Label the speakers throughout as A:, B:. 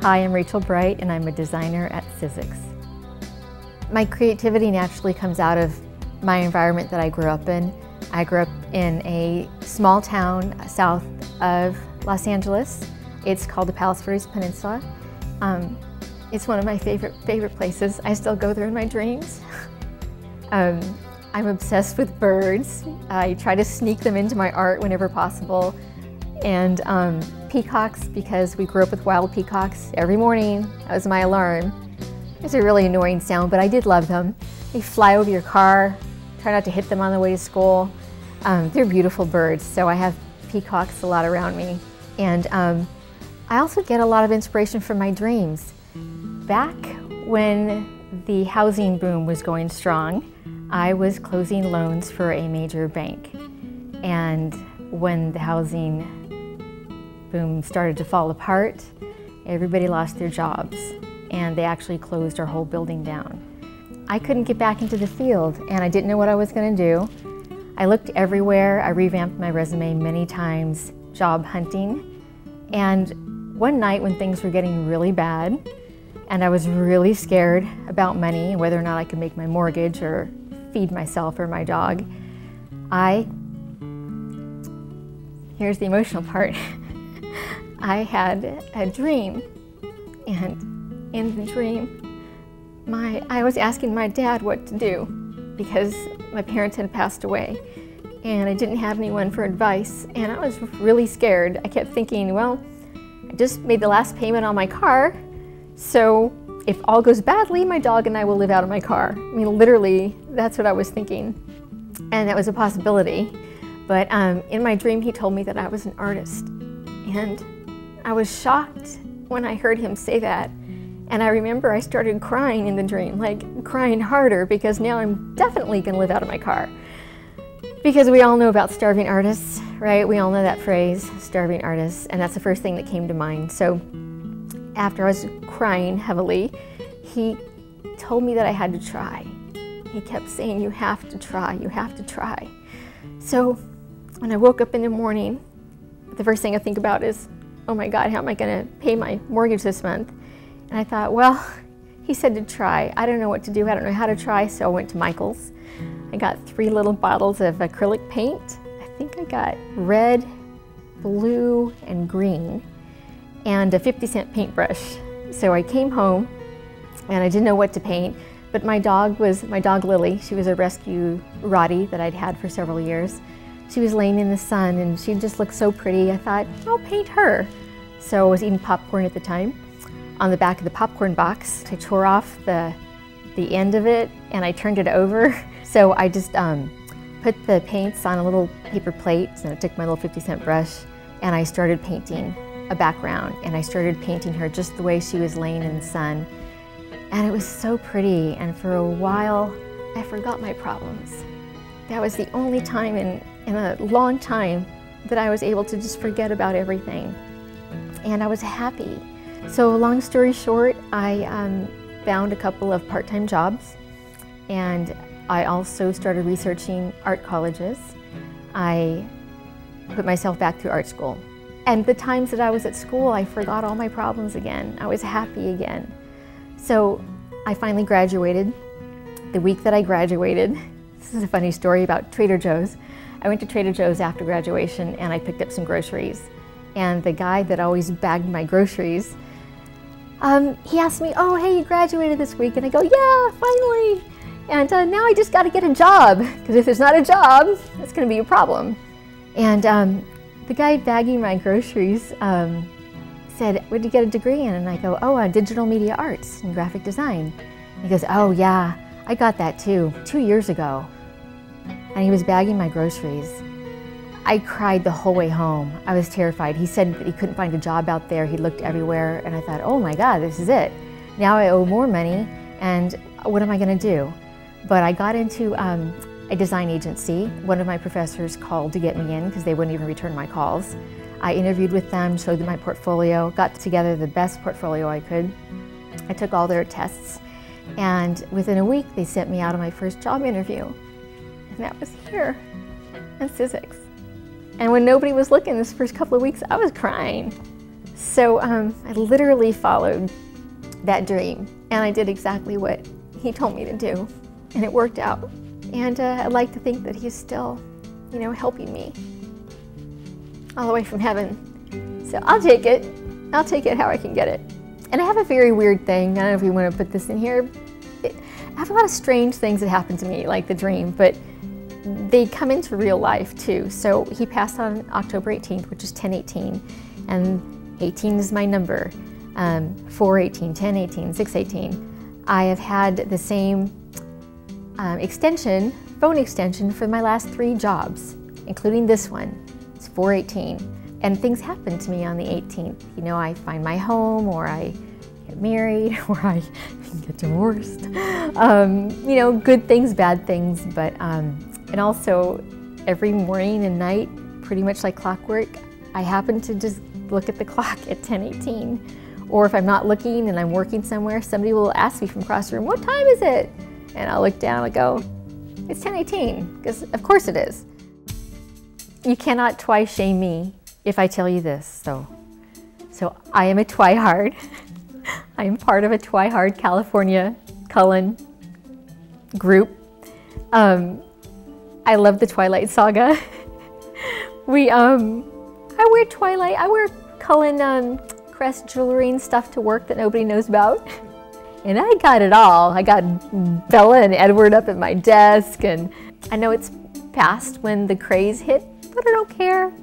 A: Hi, I'm Rachael Bright and I'm a designer at Sizzix. My creativity naturally comes out of my environment that I grew up in. I grew up in a small town south of Los Angeles. It's called the Palos Verdes Peninsula. It's one of my favorite places. I still go there in my dreams. I'm obsessed with birds. I try to sneak them into my art whenever possible. And peacocks, because we grew up with wild peacocks every morning. That was my alarm. It's a really annoying sound, but I did love them. They fly over your car. Try not to hit them on the way to school. They're beautiful birds, so I have peacocks a lot around me. And I also get a lot of inspiration from my dreams. Back when the housing boom was going strong, I was closing loans for a major bank. And when the housing boom started to fall apart, everybody lost their jobs, and they actually closed our whole building down. I couldn't get back into the field, and I didn't know what I was going to do. I looked everywhere. I revamped my resume many times, job hunting. And one night when things were getting really bad, and I was really scared about money, whether or not I could make my mortgage or feed myself or my dog, here's the emotional part. I had a dream, and in the dream, I was asking my dad what to do because my parents had passed away and I didn't have anyone for advice, and I was really scared. I kept thinking, well, I just made the last payment on my car, so if all goes badly, my dog and I will live out of my car. I mean, literally, that's what I was thinking, and that was a possibility. But in my dream, he told me that I was an artist, and I was shocked when I heard him say that. And I remember I started crying in the dream, like crying harder, because now I'm definitely gonna live out of my car. Because we all know about starving artists, right? We all know that phrase, starving artists, and that's the first thing that came to mind. So after I was crying heavily, he told me that I had to try. He kept saying, you have to try, you have to try. So when I woke up in the morning, the first thing I think about is, oh my God, how am I gonna pay my mortgage this month? And I thought, well, he said to try. I don't know what to do, I don't know how to try, so I went to Michael's. I got 3 little bottles of acrylic paint. I think I got red, blue, and green, and a 50-cent paintbrush. So I came home, and I didn't know what to paint, but my dog Lily, she was a rescue Rottie that I'd had for several years. She was laying in the sun, and she just looked so pretty. I thought, I'll paint her. So I was eating popcorn at the time. On the back of the popcorn box, I tore off the end of it, and I turned it over. So I just put the paints on a little paper plate, and I took my little 50-cent brush, and I started painting a background, and I started painting her just the way she was laying in the sun. And it was so pretty, and for a while, I forgot my problems. That was the only time in a long time that I was able to just forget about everything. And I was happy. So long story short, I found a couple of part-time jobs, and I also started researching art colleges. I put myself back through art school. And the times that I was at school, I forgot all my problems again. I was happy again. So I finally graduated. The week that I graduated, this is a funny story about Trader Joe's. I went to Trader Joe's after graduation, and I picked up some groceries. And the guy that always bagged my groceries, he asked me, oh, hey, you graduated this week. And I go, yeah, finally. And now I just got to get a job, because if there's not a job, that's going to be a problem. And the guy bagging my groceries said, what did you get a degree in? And I go, oh, digital media arts and graphic design. And he goes, oh, yeah, I got that too, 2 years ago. And he was bagging my groceries. I cried the whole way home. I was terrified. He said that he couldn't find a job out there. He looked everywhere, and I thought, oh my God, this is it. Now I owe more money, and what am I gonna do? But I got into a design agency. One of my professors called to get me in because they wouldn't even return my calls. I interviewed with them, showed them my portfolio, got together the best portfolio I could. I took all their tests, and within a week they sent me out on my first job interview. And that was here at Sizzix. And when nobody was looking this first couple of weeks, I was crying. So I literally followed that dream, and I did exactly what he told me to do, and it worked out. And I'd like to think that he's still, you know, helping me all the way from heaven. So I'll take it. I'll take it how I can get it. And I have a very weird thing. I don't know if you want to put this in here. I have a lot of strange things that happen to me, like the dream, but they come into real life too. So he passed on October 18th, which is 10/18, and 18 is my number. 4/18, 10/18, 6/18. I have had the same phone extension for my last 3 jobs, including this one. It's 4/18. And things happen to me on the 18th. You know, I find my home, or I get married, or I get divorced. You know, good things, bad things, but, and also every morning and night, pretty much like clockwork, I happen to just look at the clock at 10/18. Or if I'm not looking and I'm working somewhere, somebody will ask me from across the room, what time is it? And I'll look down and go, it's 10/18, because of course it is. You cannot twice shame me if I tell you this, so I am a Twihard. I am part of a Twihard California Cullen group. I love the Twilight saga. I wear Twilight, I wear Cullen Crest jewelry and stuff to work that nobody knows about. And I got it all. I got Bella and Edward up at my desk, and I know it's past when the craze hit, but I don't care.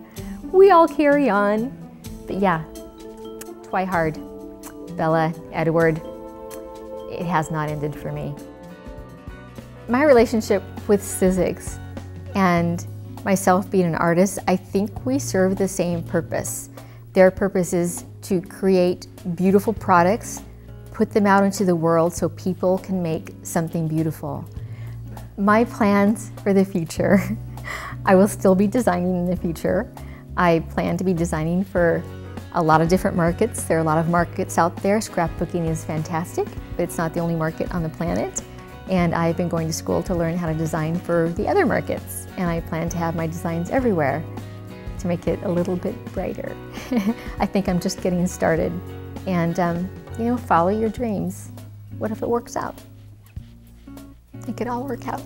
A: We all carry on. But yeah, Twihard, Bella, Edward, it has not ended for me. My relationship with Sizzix and myself being an artist, I think we serve the same purpose. Their purpose is to create beautiful products, put them out into the world so people can make something beautiful. My plans for the future, I will still be designing in the future. I plan to be designing for a lot of different markets. There are a lot of markets out there. Scrapbooking is fantastic, but it's not the only market on the planet. And I've been going to school to learn how to design for the other markets. And I plan to have my designs everywhere to make it a little bit brighter. I think I'm just getting started. And you know, follow your dreams. What if it works out? It could all work out.